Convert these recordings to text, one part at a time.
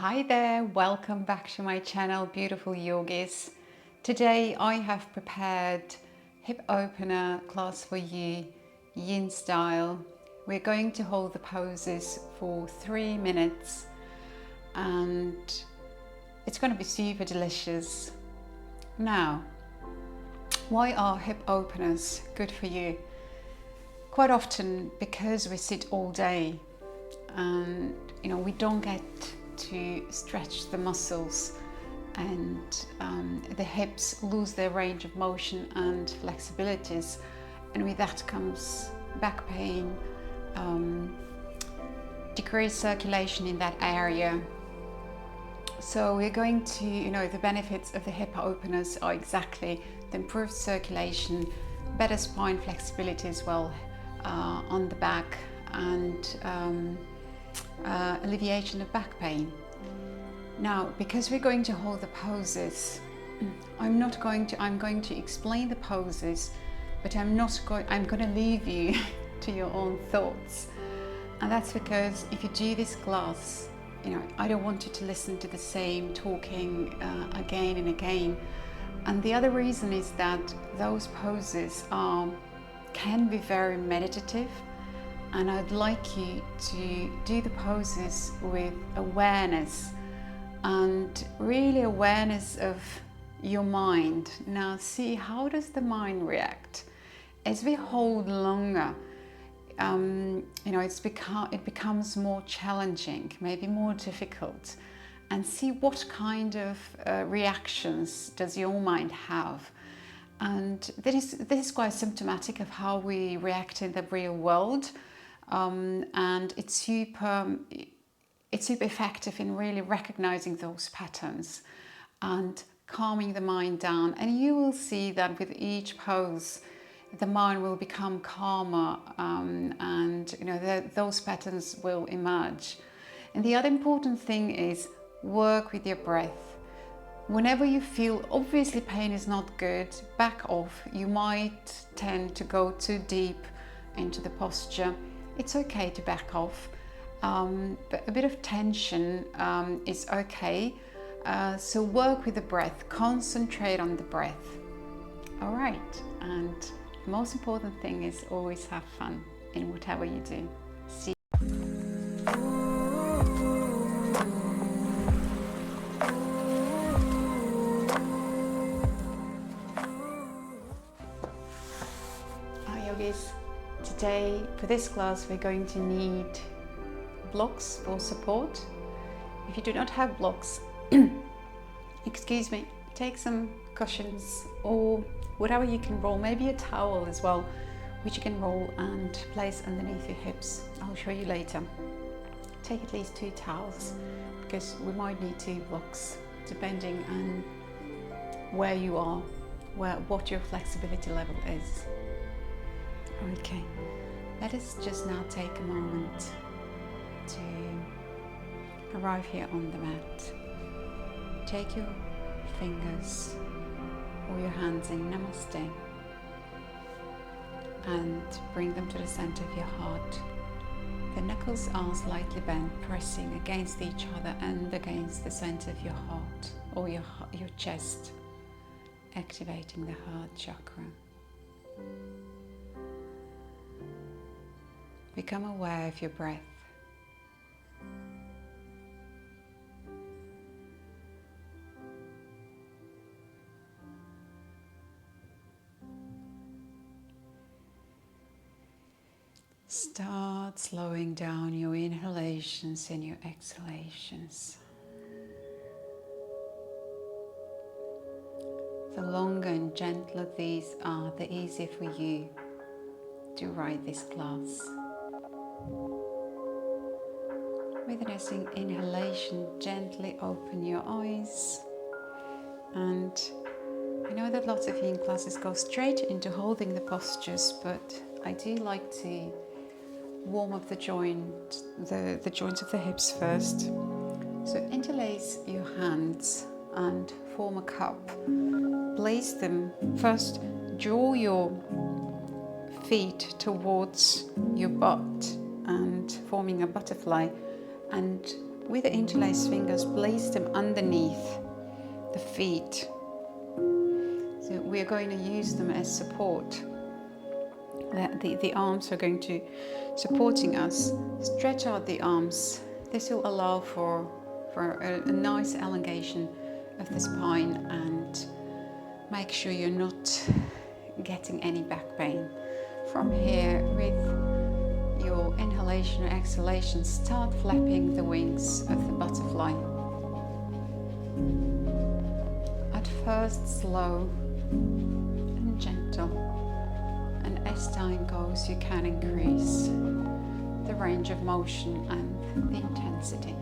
Hi there, welcome back to my channel, beautiful yogis. Today I have prepared hip opener class for you, yin style. We're going to hold the poses for 3 minutes and it's going to be super delicious. Now, why are hip openers good for you? Quite often because we sit all day and we don't get to stretch the muscles, and the hips lose their range of motion and flexibilities, and with that comes back pain, decreased circulation in that area. So we're going to, the benefits of the hip openers are exactly the improved circulation, better spine flexibility as well on the back, and alleviation of back pain. Now, because we're going to hold the poses, I'm going to explain the poses, but I'm going to leave you to your own thoughts. And that's because if you do this class, I don't want you to listen to the same talking again and again. And the other reason is that those poses can be very meditative, and I'd like you to do the poses with awareness, and really awareness of your mind. Now see, how does the mind react as we hold longer? It becomes more challenging, maybe more difficult, and see what kind of reactions does your mind have. And this is quite symptomatic of how we react in the real world, and it's super effective in really recognizing those patterns and calming the mind down. And you will see that with each pose, the mind will become calmer, and those patterns will emerge. And the other important thing is work with your breath. Whenever you feel, obviously pain is not good, back off. You might tend to go too deep into the posture. It's okay to back off, but a bit of tension is okay. So work with the breath, concentrate on the breath. All right, and the most important thing is always have fun in whatever you do. See yogis, today for this class we're going to need blocks for support. If you do not have blocks, excuse me, take some cushions or whatever you can roll, maybe a towel as well, which you can roll and place underneath your hips. I'll show you later. Take at least 2 towels because we might need 2 blocks depending on where you are, what your flexibility level is. Okay, let us just now take a moment to arrive here on the mat. Take your fingers or your hands in Namaste and bring them to the center of your heart. The knuckles are slightly bent, pressing against each other and against the center of your heart or your chest, activating the heart chakra. Become aware of your breath. Start slowing down your inhalations and your exhalations. The longer and gentler these are, the easier for you to ride this class. With an inhalation, gently open your eyes. And I know that lots of you in classes go straight into holding the postures, but I do like to warm up the joints of the hips first. So interlace your hands and form a cup. Place them first, draw your feet towards your butt and forming a butterfly, and with the interlaced fingers, place them underneath the feet. So we're going to use them as support. The arms are going to supporting us. Stretch out the arms. This will allow for a nice elongation of the spine, and make sure you're not getting any back pain. From here, with your inhalation or exhalation, start flapping the wings of the butterfly. At first slow and gentle, and as time goes you can increase the range of motion and the intensity.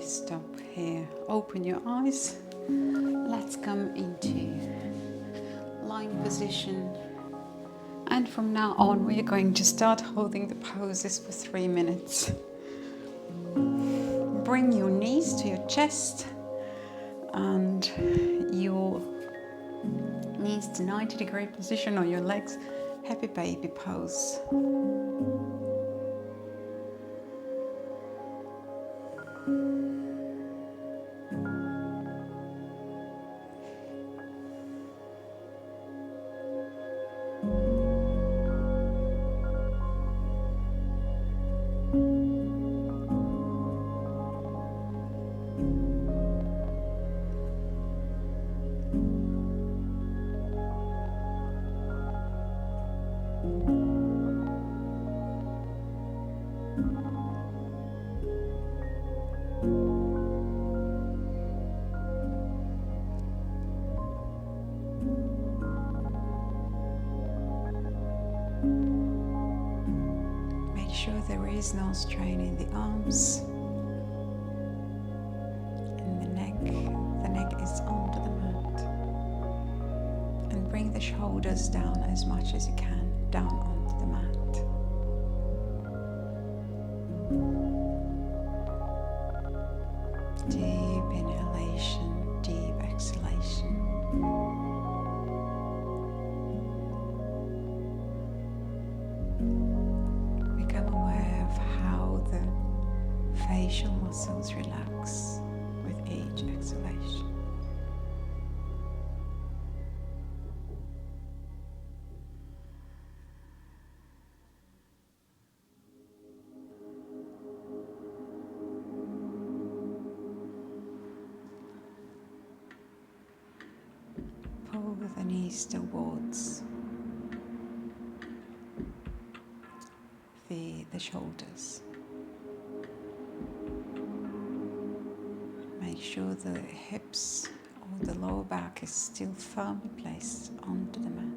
Stop here. Open your eyes. Let's come into lying position. And from now on, we are going to start holding the poses for 3 minutes. Bring your knees to your chest and your knees to 90-degree position, or your legs, happy baby pose. Sure there is no strain in the arms, in the neck. The neck is onto the mat. And bring the shoulders down as much as you can, down onto the mat. Deep inhalation, deep exhalation. Facial muscles relax with each exhalation. Pull the knees towards the shoulders. Make sure the hips or the lower back is still firmly placed onto the mat.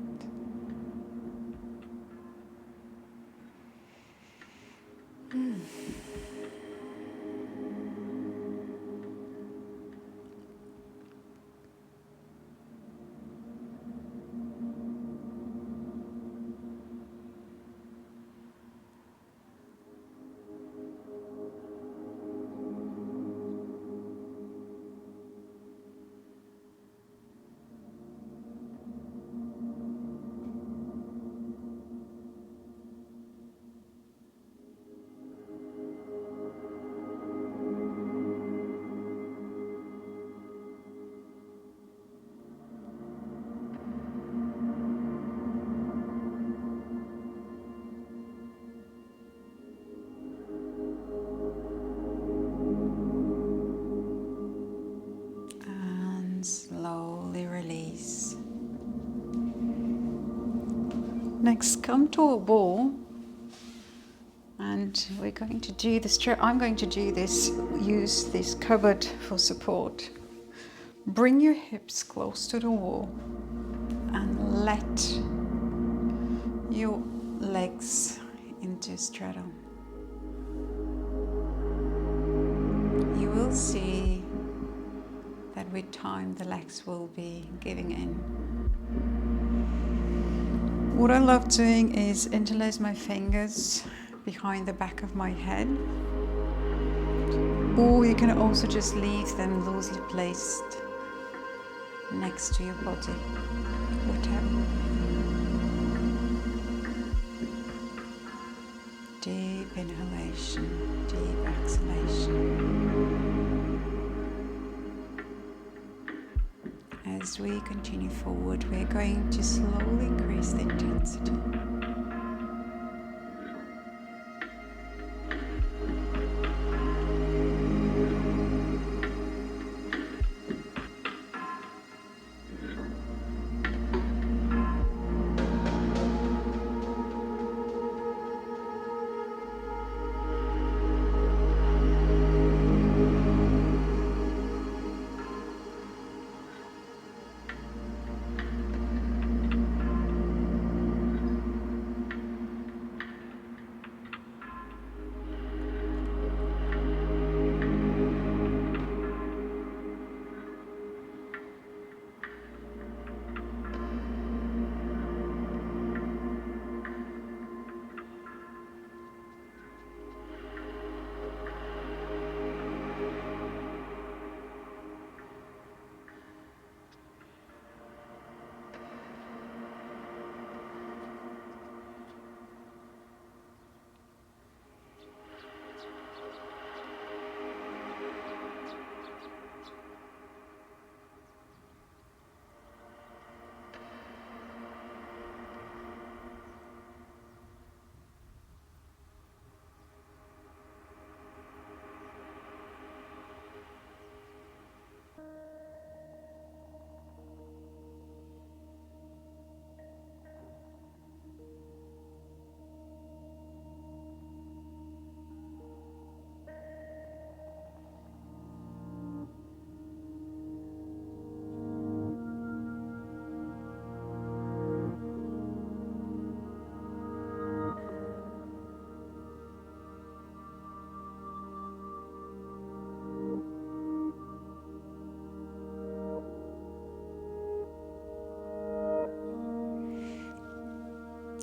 Next, come to a ball, and we're going to do this. I'm going to do this, use this cupboard for support. Bring your hips close to the wall and let your legs into straddle. You will see that with time the legs will be giving in. What I love doing is interlace my fingers behind the back of my head, or you can also just leave them loosely placed next to your body, whatever. Deep inhalation, deep exhalation. As we continue forward, we're going to slowly increase the intensity.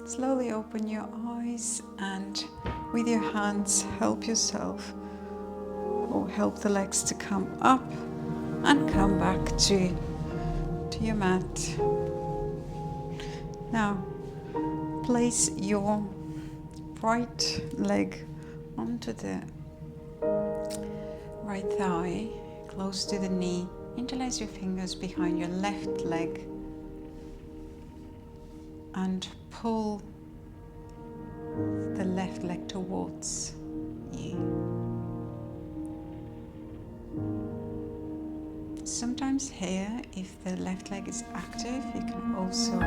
Slowly open your eyes and with your hands help yourself or help the legs to come up and come back to your mat. Now place your right leg onto the right thigh, close to the knee. Interlace your fingers behind your left leg and pull the left leg towards you. Sometimes here, if the left leg is active, you can also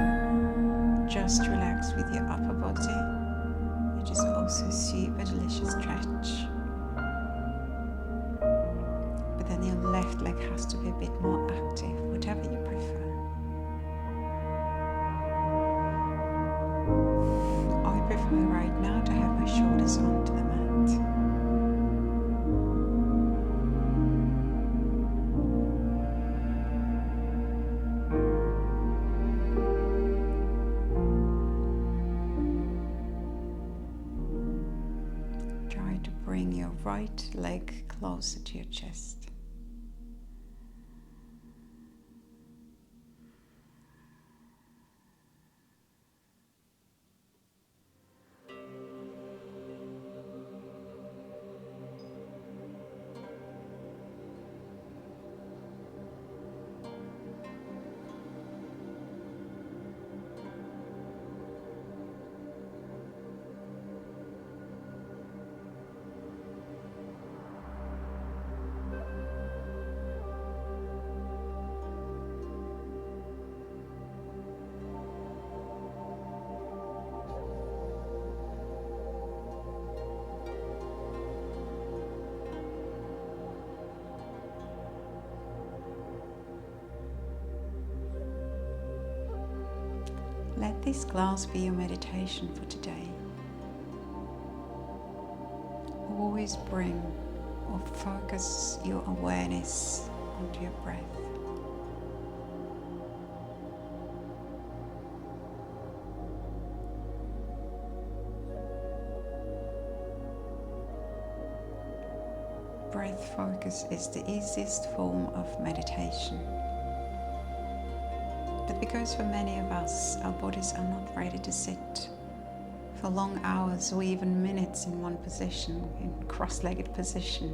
just relax with your upper body, which is also a super delicious stretch. But then your left leg has to be a bit more active, whatever you prefer. I prefer right now to have my shoulders onto the mat. Try to bring your right leg closer to your chest. this class be your meditation for today. Always bring or focus your awareness onto your breath. Breath focus is the easiest form of meditation. But because for many of us, our bodies are not ready to sit for long hours or even minutes in one position, in cross-legged position,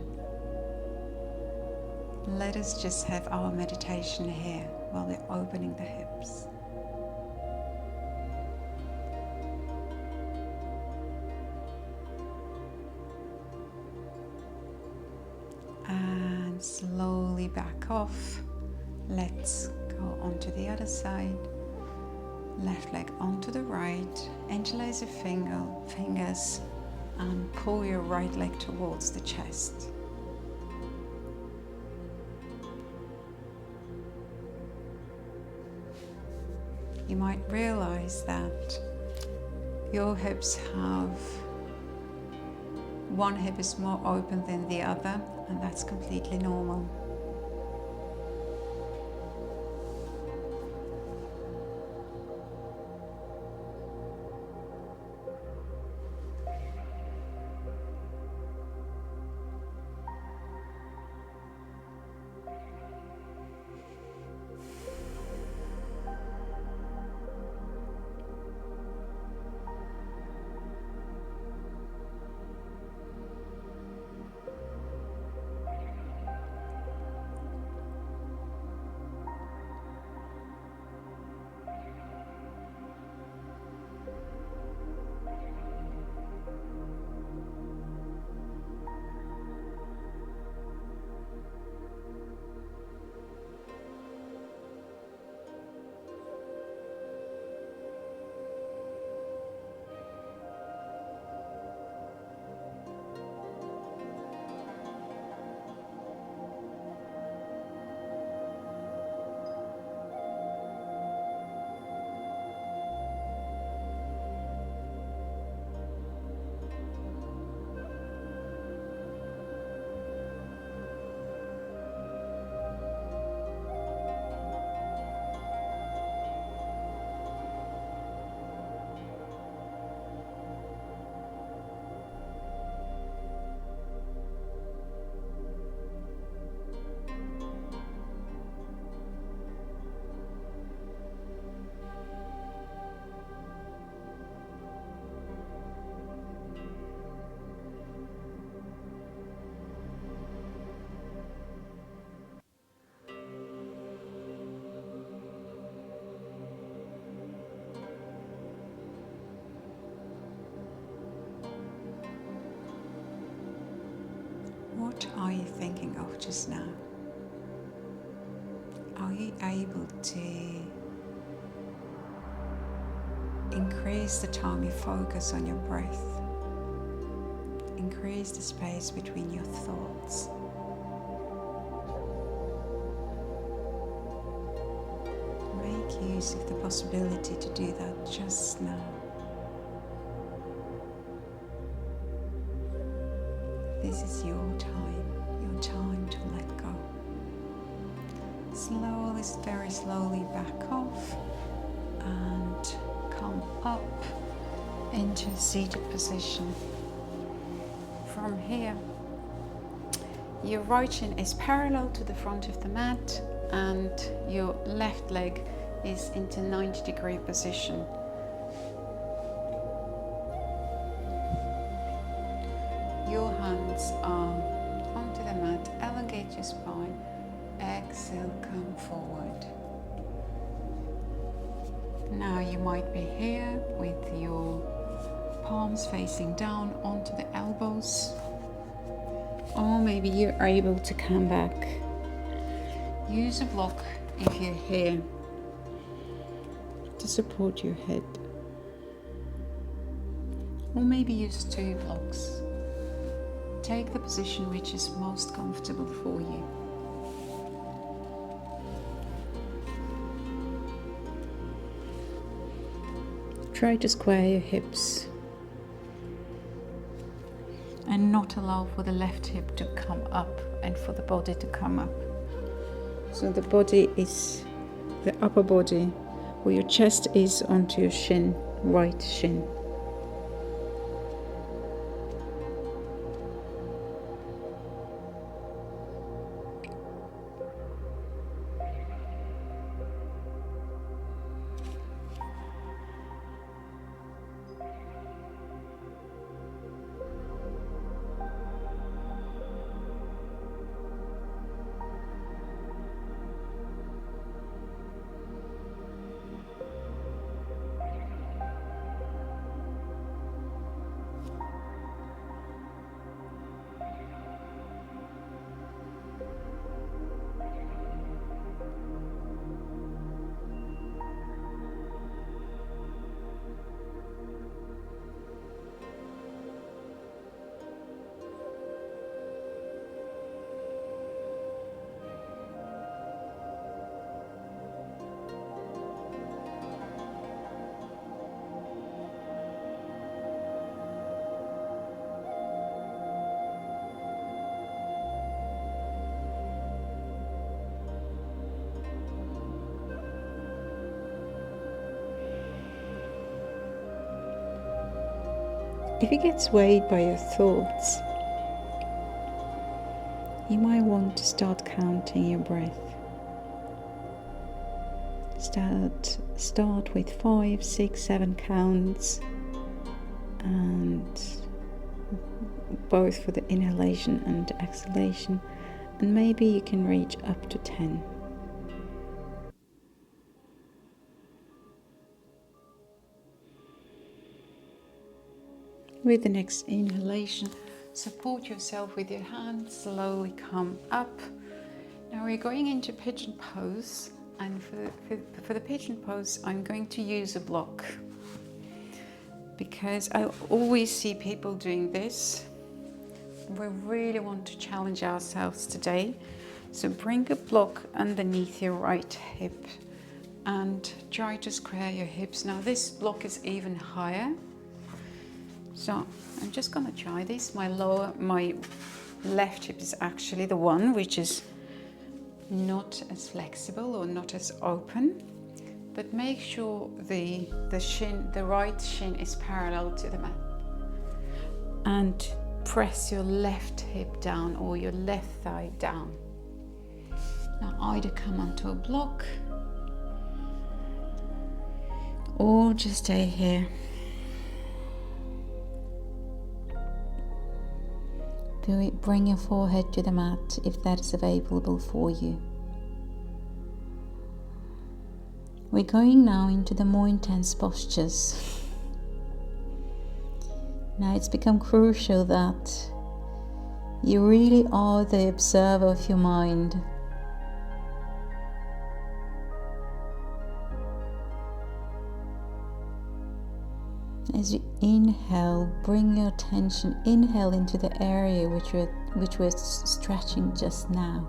let us just have our meditation here while we're opening the hips. And slowly back off. Let's go onto the other side. Left leg onto the right. Interlace your fingers and pull your right leg towards the chest. You might realize that your hips have one hip is more open than the other, and that's completely normal. What are you thinking of just now? Are you able to increase the time you focus on your breath? Increase the space between your thoughts. Make use of the possibility to do that just now. This is your time to let go. Slowly, very slowly back off and come up into a seated position. From here, your right shin is parallel to the front of the mat and your left leg is into 90-degree position. Your hands are onto the mat, elongate your spine, exhale, come forward. Now you might be here with your palms facing down onto the elbows, or maybe you're able to come back. Use a block if you're here to support your head, or maybe use 2 blocks. Take the position which is most comfortable for you. Try to square your hips and not allow for the left hip to come up and for the body to come up. So the body is the upper body, where your chest is onto your shin, right shin. If you get swayed by your thoughts, you might want to start counting your breath. Start with 5, 6, 7 counts, and both for the inhalation and exhalation, and maybe you can reach up to 10. With the next inhalation, support yourself with your hands, slowly come up. Now we're going into pigeon pose, and for the pigeon pose I'm going to use a block, because I always see people doing this. We really want to challenge ourselves today, so bring a block underneath your right hip and try to square your hips. Now this block is even higher. So I'm just going to try this. My left hip is actually the one which is not as flexible or not as open, but make sure the right shin is parallel to the mat, and press your left hip down or your left thigh down. Now either come onto a block or just stay here. Bring your forehead to the mat if that is available for you. We're going now into the more intense postures. Now it's become crucial that you really are the observer of your mind. As you inhale, bring your attention, inhale into the area which we're stretching just now.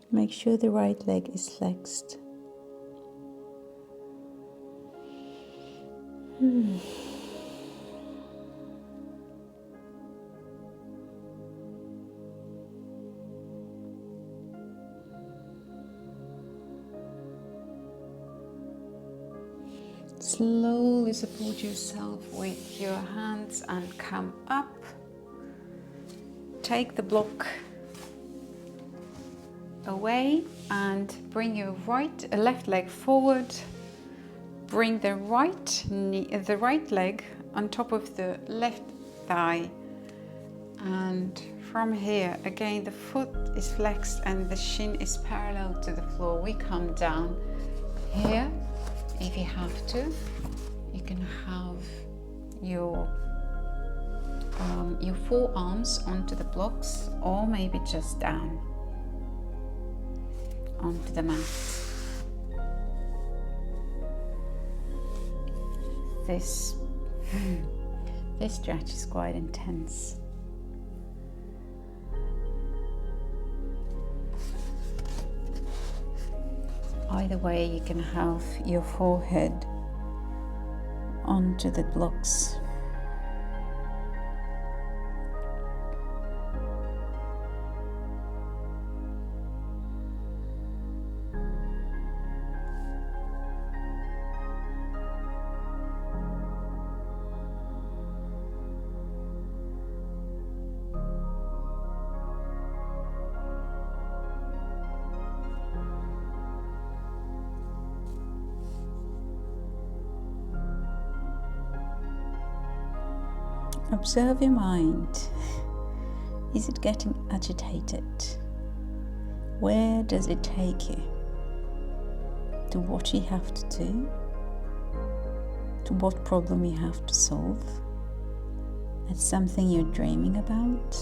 Make sure the right leg is flexed. Slowly support yourself with your hands and come up. Take the block away and bring your left leg forward. Bring the right leg on top of the left thigh, and from here again the foot is flexed and the shin is parallel to the floor. We come down here. If you have to, you can have your forearms onto the blocks, or maybe just down onto the mat. This stretch is quite intense. Either way, you can have your forehead onto the blocks. Observe your mind. Is it getting agitated? Where does it take you? To what you have to do? To what problem you have to solve? It's something you're dreaming about?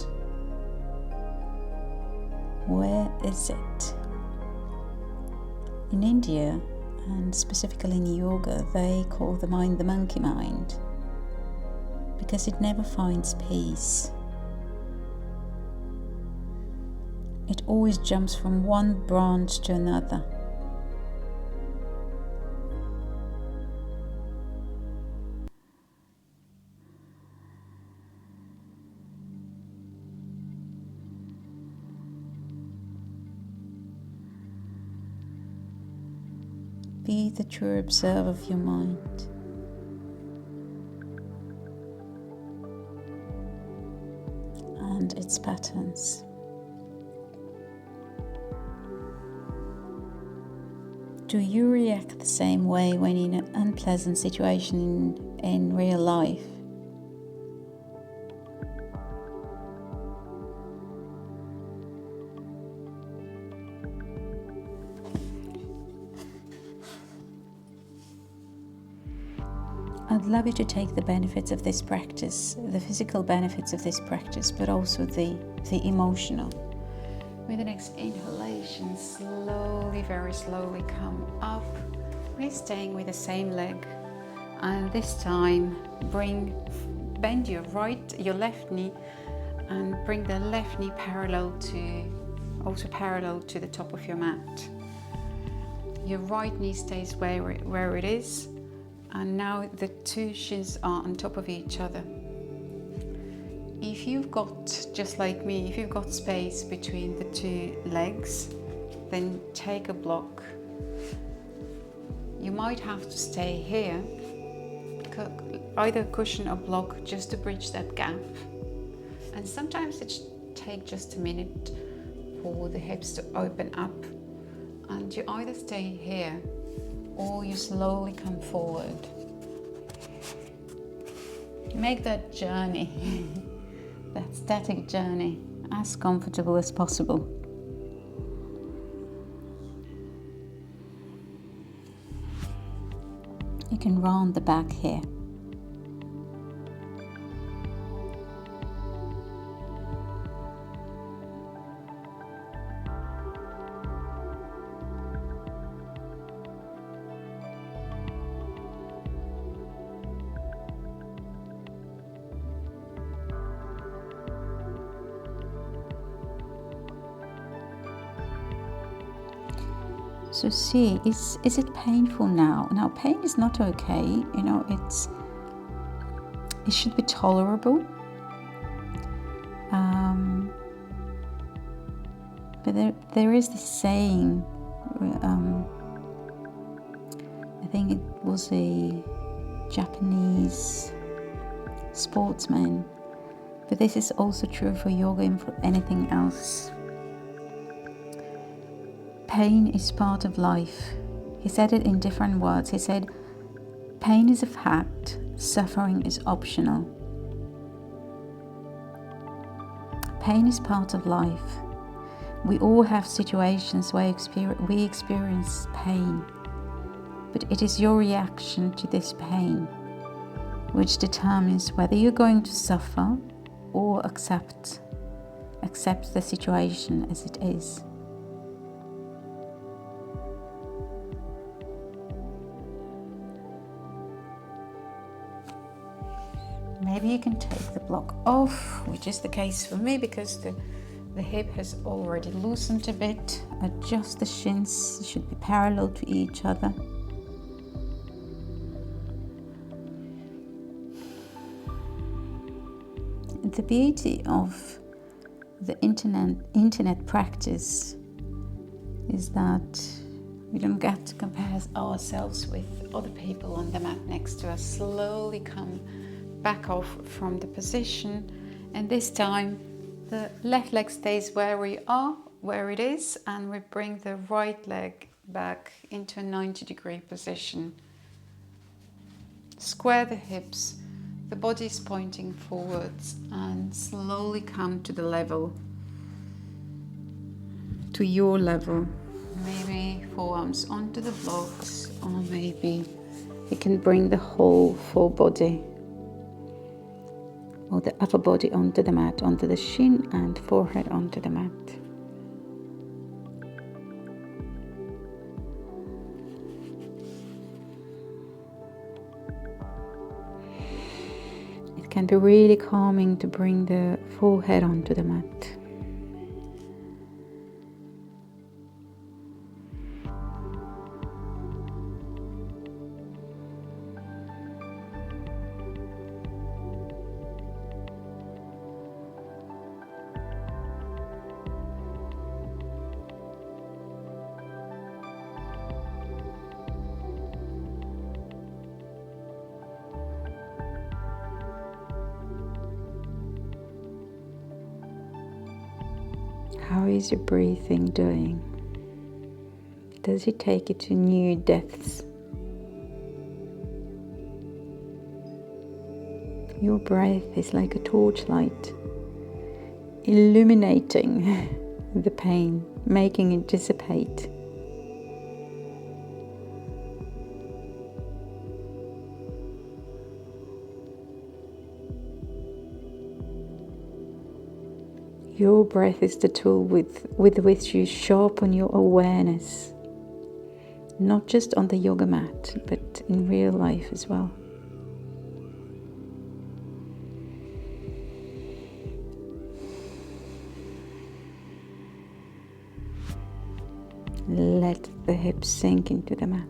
Where is it? In India, and specifically in yoga, they call the mind the monkey mind, because it never finds peace. It always jumps from one branch to another. Be the true observer of your mind. And its patterns. Do you react the same way when in an unpleasant situation in real life? I'd love you to take the benefits of this practice, the physical benefits of this practice, but also the emotional. With the next inhalation, slowly, very slowly come up. We're staying with the same leg, and this time bend your left knee, and bring the left knee parallel to the top of your mat. Your right knee stays where it is. And now the two shins are on top of each other. If you've got, just like me, if you've got space between the two legs, then take a block. You might have to stay here, either cushion or block, just to bridge that gap. And sometimes it takes just a minute for the hips to open up. And you either stay here or you slowly come forward. Make that journey, that static journey, as comfortable as possible. You can round the back here. So see, is it painful now? Now, pain is not okay. You know, it should be tolerable. But there is this saying, I think it was a Japanese sportsman, but this is also true for yoga and for anything else. Pain is part of life. He said it in different words. He said, pain is a fact, suffering is optional. Pain is part of life. We all have situations where we experience pain, but it is your reaction to this pain which determines whether you're going to suffer or accept the situation as it is. Maybe you can take the block off, which is the case for me because the hip has already loosened a bit. Adjust the shins, they should be parallel to each other. The beauty of the internet practice is that we don't get to compare ourselves with other people on the mat next to us. Slowly come back off from the position, and this time the left leg stays where it is, and we bring the right leg back into a 90-degree position. Square the hips, the body is pointing forwards, and slowly come to the level, to your level. Maybe forearms onto the blocks, or maybe you can bring the whole full body or the upper body onto the mat, onto the shin and forehead onto the mat. It can be really calming to bring the forehead onto the mat. How is your breathing doing? Does it take you to new depths? Your breath is like a torchlight, illuminating the pain, making it dissipate. Your breath is the tool with which you sharpen your awareness, not just on the yoga mat, but in real life as well. Let the hips sink into the mat.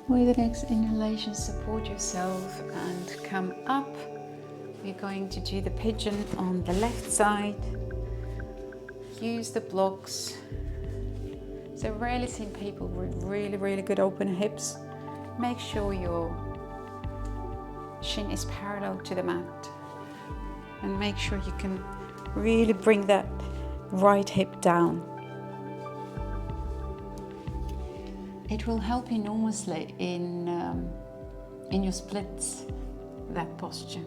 With the next inhalation, support yourself and come up. We're going to do the pigeon on the left side. Use the blocks. So I've rarely seen people with really good open hips. Make sure your shin is parallel to the mat. And make sure you can really bring that right hip down. It will help enormously in your splits, that posture.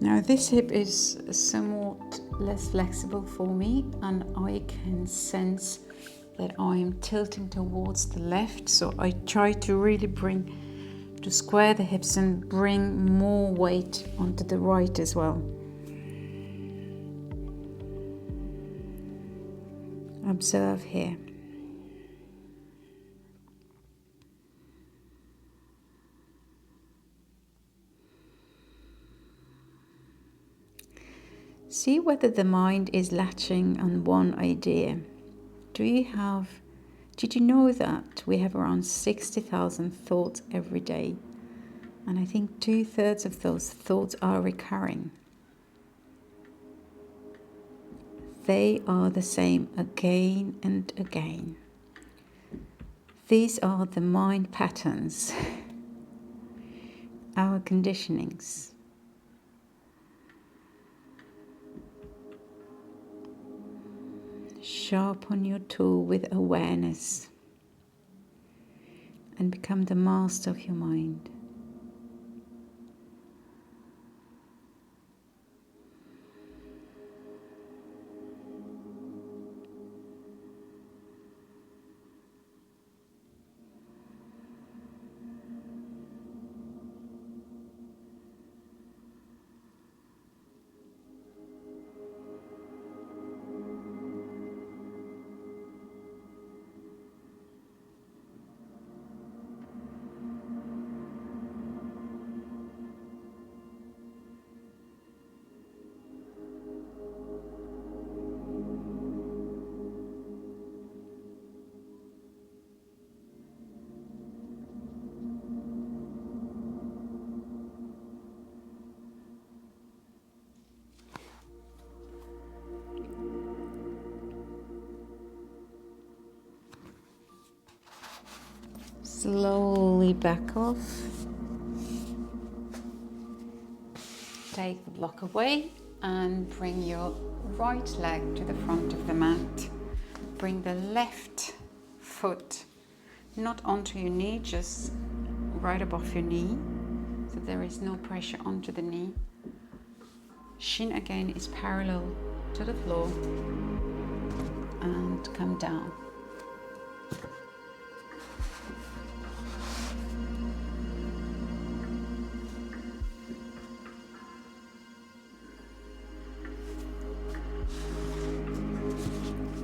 Now this hip is somewhat less flexible for me, and I can sense that I'm tilting towards the left, so I try to really square the hips and bring more weight onto the right as well. Observe here. See whether the mind is latching on one idea. Did you know that we have around 60,000 thoughts every day? And I think 2/3 of those thoughts are recurring. They are the same again and again. These are the mind patterns, our conditionings. Sharpen your tool with awareness and become the master of your mind. Slowly back off. Take the block away and bring your right leg to the front of the mat. Bring the left foot not onto your knee, just right above your knee, so there is no pressure onto the knee. Shin again is parallel to the floor, and come down.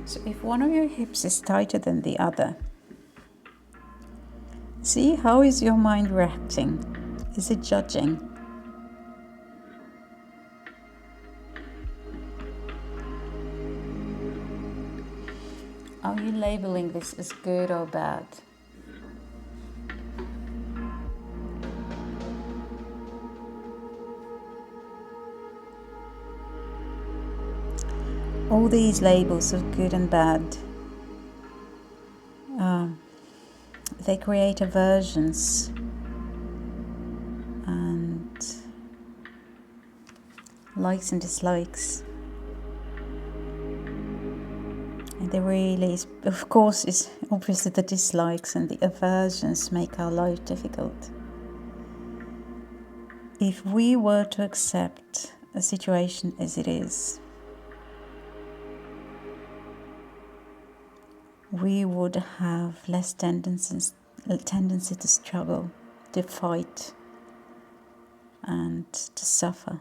So if one of your hips is tighter than the other, see how is your mind reacting? Is it judging? Are you labeling this as good or bad? All these labels of good and bad, they create aversions and likes and dislikes. And there really is, of course, is obviously the dislikes and the aversions make our life difficult. If we were to accept a situation as it is, we would have less tendency to struggle, to fight, and to suffer.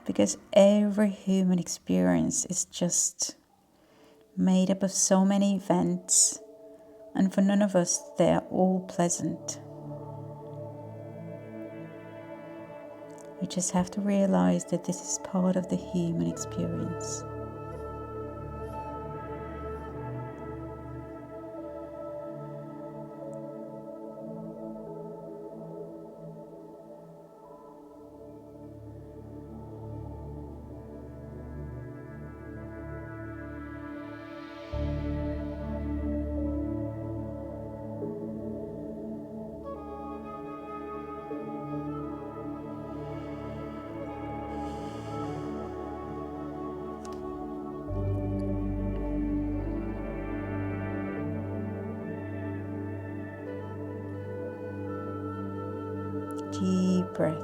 Because every human experience is just made up of so many events, and for none of us they are all pleasant. You just have to realize that this is part of the human experience. deep breath.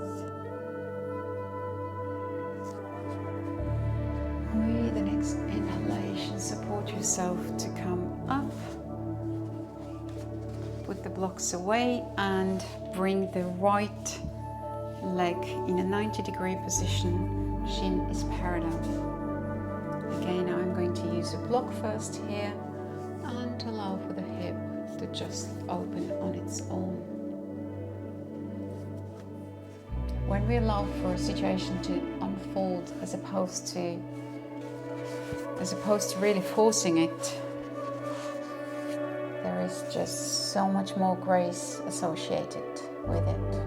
With the next inhalation, support yourself to come up. Put the blocks away and bring the right leg in a 90-degree position. Shin is parallel. Again, I'm going to use a block first here and allow for the hip to just open on its own. When we allow for a situation to unfold as opposed to really forcing it, there is just so much more grace associated with it.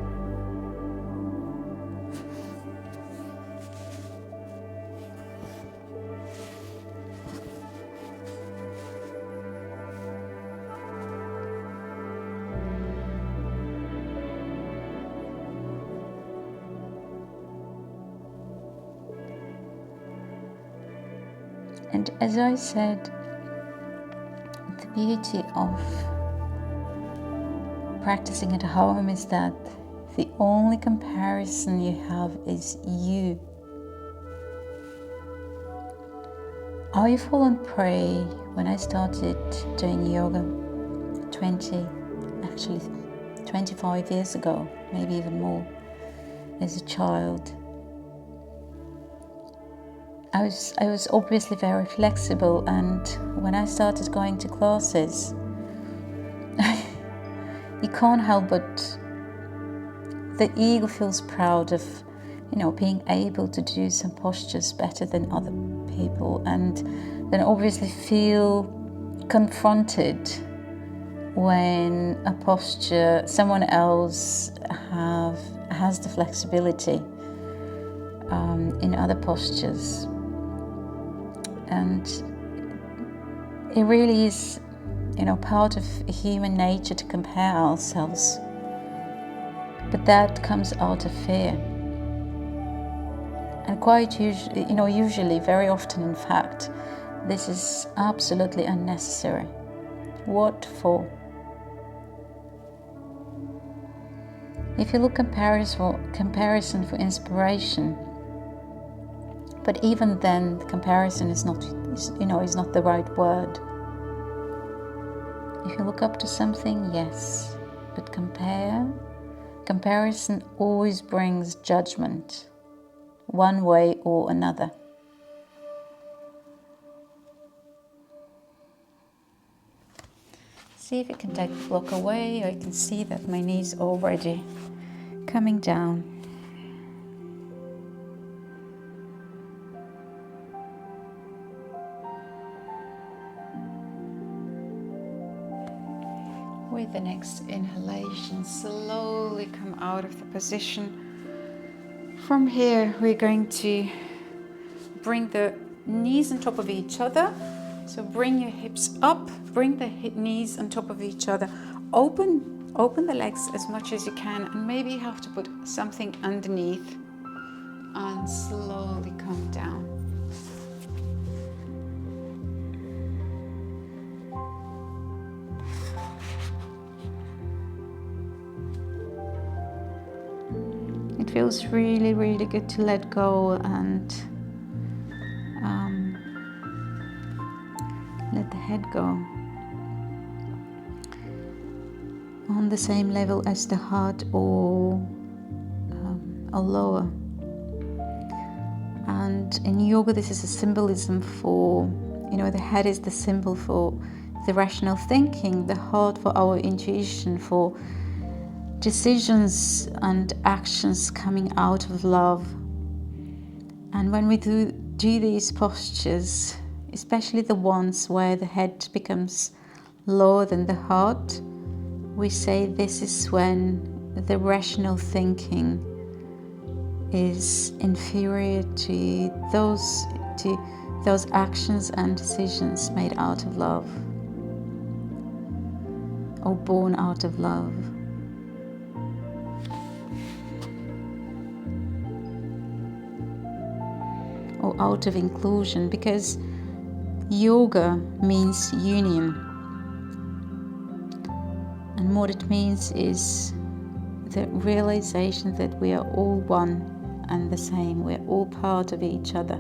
And as I said, the beauty of practicing at home is that the only comparison you have is you. I fall and pray when I started doing yoga 25 years ago, maybe even more, as a child. I was obviously very flexible, and when I started going to classes, you can't help but the ego feels proud of, being able to do some postures better than other people, and then obviously feel confronted when a posture someone else has the flexibility in other postures. And it really is, part of human nature to compare ourselves. But that comes out of fear. And quite usually, very often in fact, this is absolutely unnecessary. What for? If you look comparison for inspiration, but even then, comparison is not the right word. If you look up to something, yes, but comparison always brings judgment, one way or another. See if you can take the block away. I can see that my knees are already coming down. With the next inhalation, slowly come out of the position. From here, we're going to bring the knees on top of each other. So bring your hips up, bring the knees on top of each other. Open the legs as much as you can, and maybe you have to put something underneath, and slowly come down. It feels really, really good to let go and let the head go on the same level as the heart, or lower. And in yoga, this is a symbolism for, the head is the symbol for the rational thinking, the heart for our intuition, for decisions and actions coming out of love. And when we do these postures, especially the ones where the head becomes lower than the heart, we say this is when the rational thinking is inferior to those actions and decisions made out of love or born out of love. Or out of inclusion, because yoga means union, and what it means is the realization that we are all one and the same. We're all part of each other.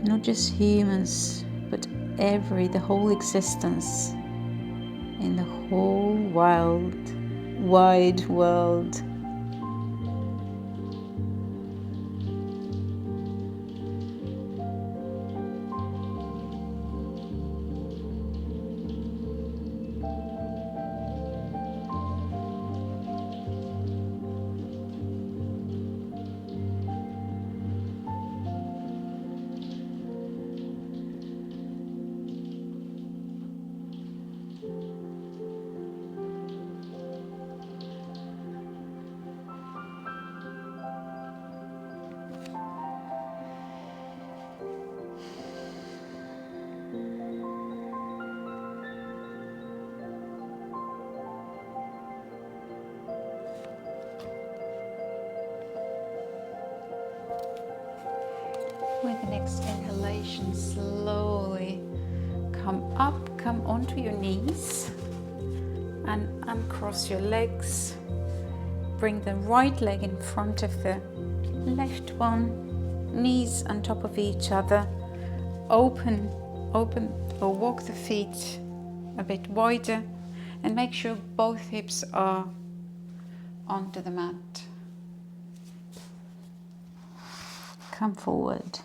Not just humans, but the whole existence in the whole wide world. With the next inhalation, slowly come up, come onto your knees and uncross your legs. Bring the right leg in front of the left one, knees on top of each other. Open or walk the feet a bit wider and make sure both hips are onto the mat. Come forward.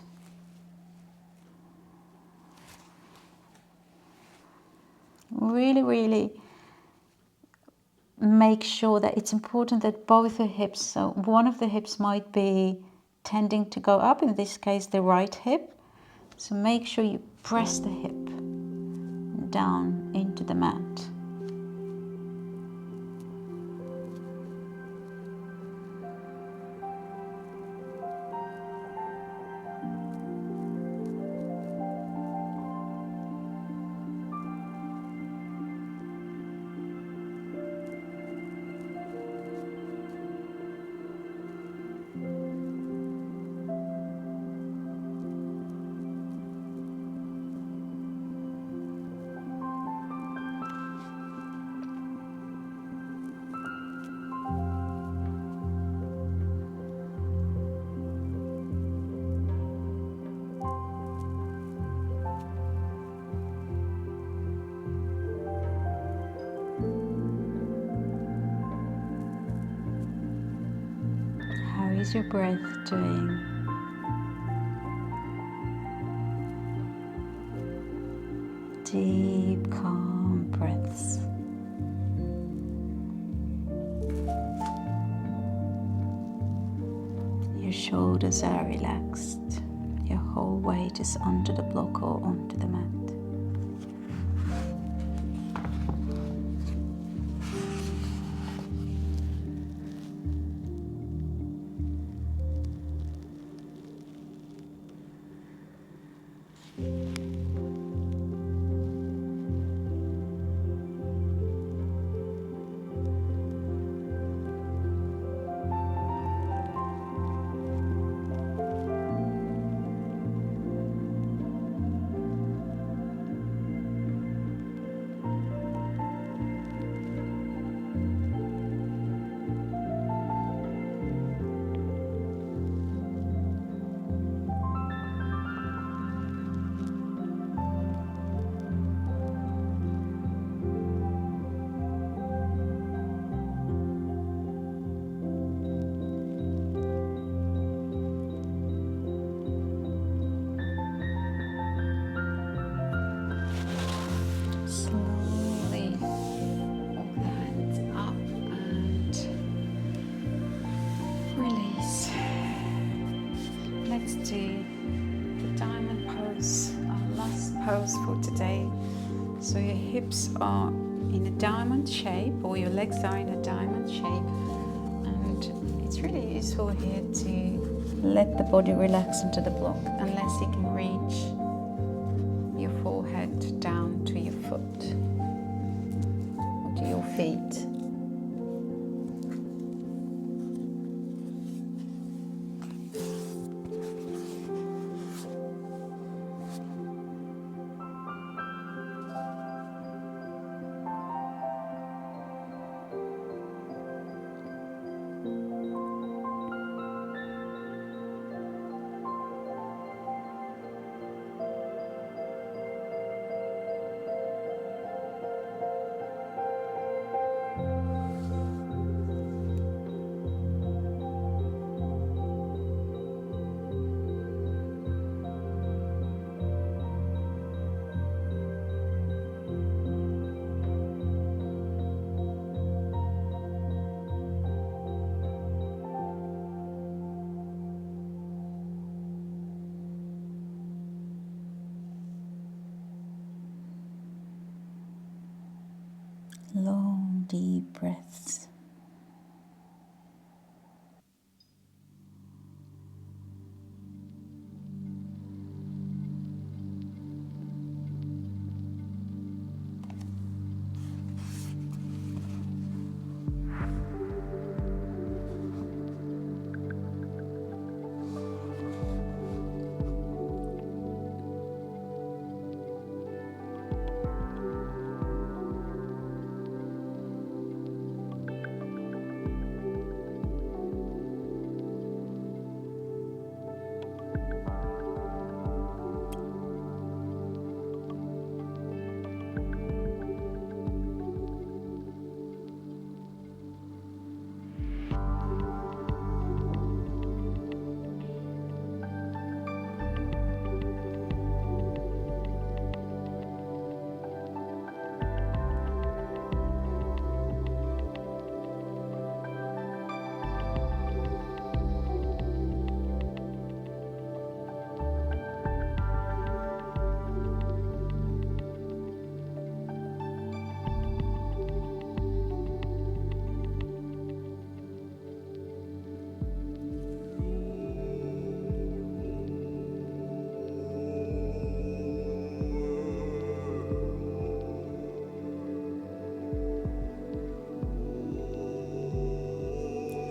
Really make sure that it's important that both the hips, so one of the hips might be tending to go up, in this case the right hip, so make sure you press the hip down into the mat. How is your breath doing? Deep, calm breaths. Your shoulders are relaxed. Your whole weight is onto the block or onto the mat. Slowly walk the hands up and release. Let's do the diamond pose, our last pose for today. So your hips are in a diamond shape, or your legs are in a diamond shape, and it's really useful here to let the body relax into the block unless you can reach your forehead down to your foot or to your feet. long, deep breaths.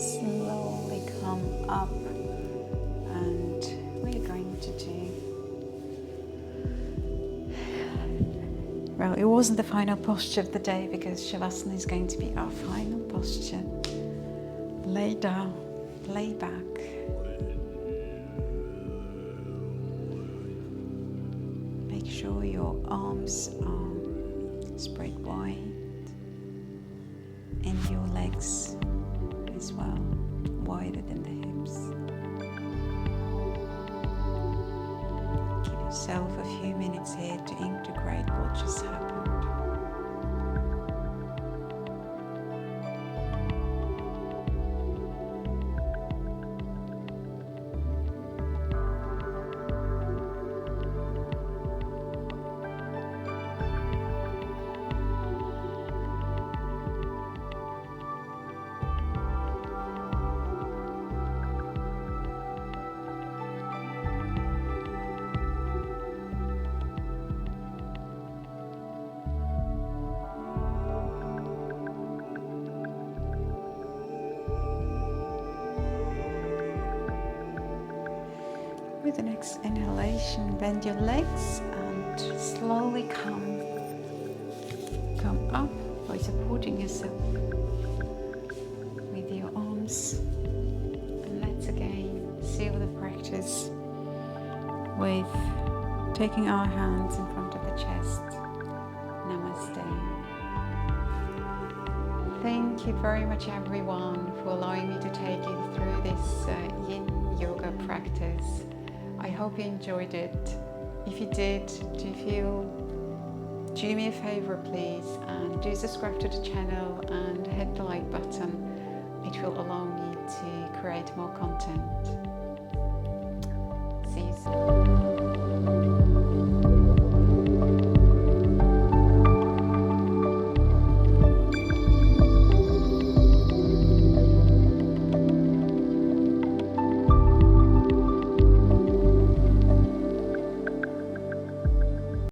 Slowly come up, and we're going to do, well, it wasn't the final posture of the day because Shavasana is going to be our final posture. Lay down, lay back. Make sure your arms are spread wide and your legs as well, wider than the hips. Give yourself a few minutes here to integrate what just happened. With the next inhalation, bend your legs and slowly come up by supporting yourself with your arms. And let's again seal the practice with taking our hands in front of the chest. Namaste. Thank you very much, everyone, for allowing me to take you through this yin yoga practice. I hope you enjoyed it. If you did, do me a favor please, and do subscribe to the channel and hit the like button. It will allow me to create more content.